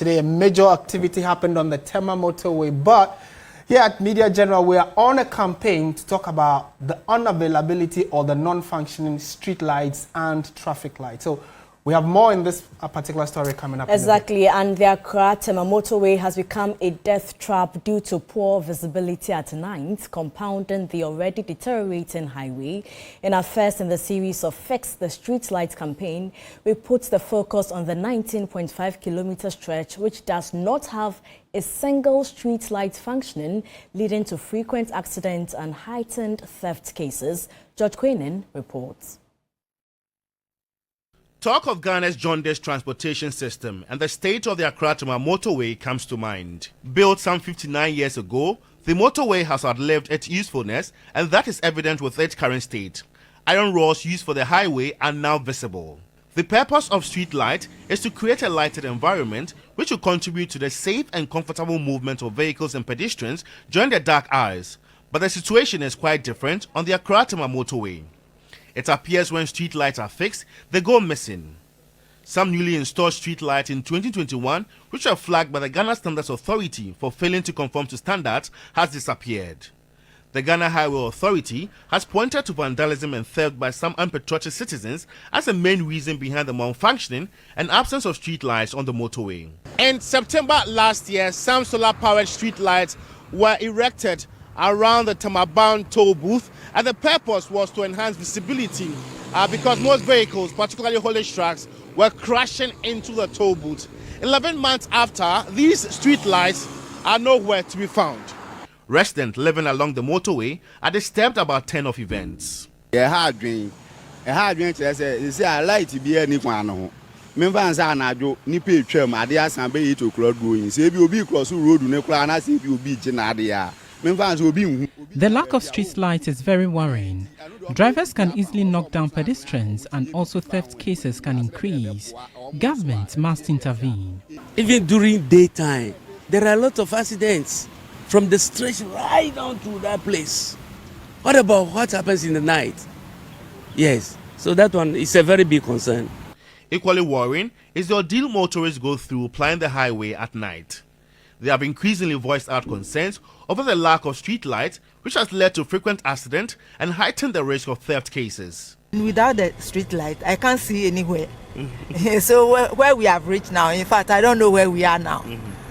Today, a major activity happened on the Tema motorway, but here at Media General, we are on a campaign to talk about the unavailability or the non-functioning street lights and traffic lights. So we have more in this particular story coming up. Exactly, and the Accra-Tema motorway has become a death trap due to poor visibility at night, compounding the already deteriorating highway. In our first in the series of Fix the Street Light campaign, we put the focus on the 19.5-kilometer stretch, which does not have a single street light functioning, leading to frequent accidents and heightened theft cases. George Quenin reports. Talk of Ghana's jaundiced transportation system and the state of the Accra-Tema motorway comes to mind. Built some 59 years ago, the motorway has outlived its usefulness, and that is evident with its current state. Iron rods used for the highway are now visible. The purpose of street light is to create a lighted environment which will contribute to the safe and comfortable movement of vehicles and pedestrians during the dark hours. But the situation is quite different on the Accra-Tema motorway. It appears when street lights are fixed, they go missing. Some newly installed street lights in 2021, which were flagged by the Ghana Standards Authority for failing to conform to standards, has disappeared. The Ghana Highway Authority has pointed to vandalism and theft by some unpatriotic citizens as the main reason behind the malfunctioning and absence of street lights on the motorway. In September last year, some solar-powered street lights were erected around the Tema-bound toll booth, and the purpose was to enhance visibility because most vehicles, particularly haulage trucks, were crashing into the toll booth. 11 months after, these street lights are nowhere to be found. Residents living along the motorway are disturbed about 10 of events. A hard dream to say I like to be any one. Members are not nippy trim, ideas and bay to crowd going. Say you be cross the road, no crown, as if you be Genadia. The lack of street lights is very worrying. Drivers can easily knock down pedestrians and also theft cases can increase. Government must intervene. Even during daytime, there are a lot of accidents from the stretch right down to that place. What about what happens in the night? Yes, so that one is a very big concern. Equally worrying is the ordeal motorists go through plying the highway at night. They have increasingly voiced out concerns over the lack of street lights, which has led to frequent accidents and heightened the risk of theft cases. Without the street light, I can't see anywhere. So where we have reached now, in fact, I don't know where we are now.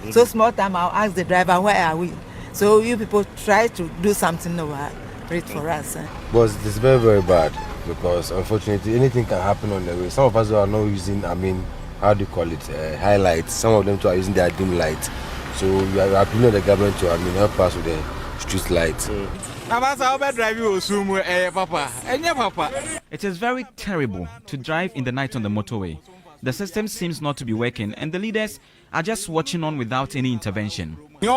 So small time, I'll ask the driver, where are we? So you people try to do something over it for us. But it's very, very bad because unfortunately anything can happen on the way. Some of us are not using, how do you call it, highlights. Some of them too are using their dim light. So we are appealing to the government to help us with the street lights. It is very terrible to drive in the night on the motorway. The system seems not to be working and the leaders are just watching on without any intervention. It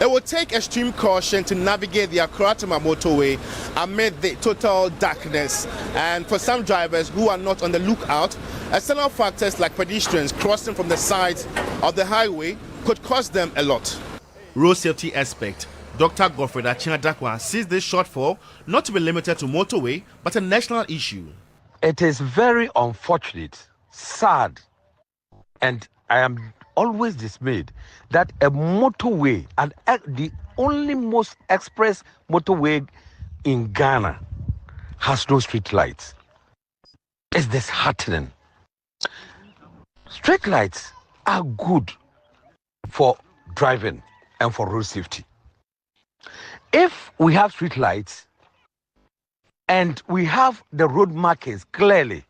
will take extreme caution to navigate the Accra-Tema motorway amid the total darkness. And for some drivers who are not on the lookout, external factors like pedestrians crossing from the sides of the highway could cost them a lot. Road safety expert Dr. Godfrey Achinadakwa sees this shortfall not to be limited to motorway, but a national issue. It is very unfortunate, sad, and I am always dismayed that a motorway, and the only most express motorway in Ghana, has no street lights. It's disheartening. Street lights are good for driving and for road safety. If we have street lights and we have the road markings clearly,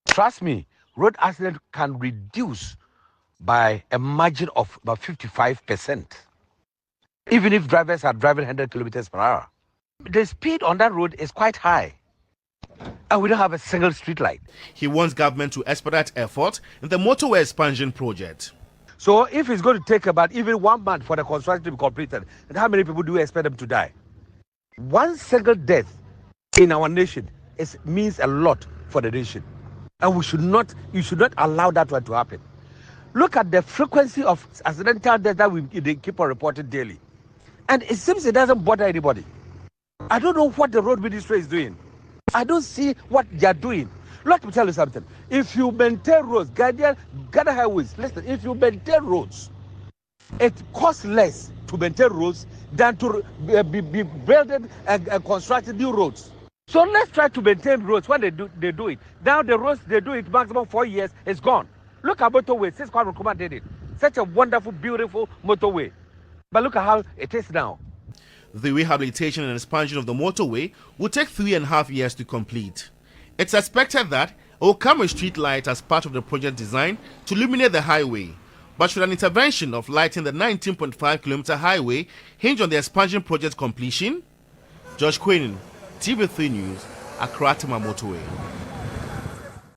trust me, road accident can reduce by a margin of about 55%, even if drivers are driving 100 kilometers per hour. The speed on that road is quite high, and we don't have a single street light. He wants government to expedite effort in the motorway expansion project. So if it's going to take about even 1 month for the construction to be completed, then how many people do we expect them to die? One single death in our nation means a lot for the nation, and you should not allow that one to happen. Look at the frequency of accidental deaths that they keep on reporting daily. And it seems it doesn't bother anybody. I don't know what the road ministry is doing. I don't see what they are doing. Let me tell you something. If you maintain roads, gather highways, listen, if you maintain roads, it costs less to maintain roads than to be building and constructing new roads. So let's try to maintain roads when they do it. Now the roads, they do it maximum 4 years, it's gone. Look at motorway, since Kwame Nkrumah did it. Such a wonderful, beautiful motorway. But look at how it is now. The rehabilitation and expansion of the motorway will take 3.5 years to complete. It's expected that it will come with street light as part of the project design to illuminate the highway. But should an intervention of lighting the 19.5-kilometer highway hinge on the expansion project completion? Josh Quinn, TV3 News, Accra-Tema Motorway.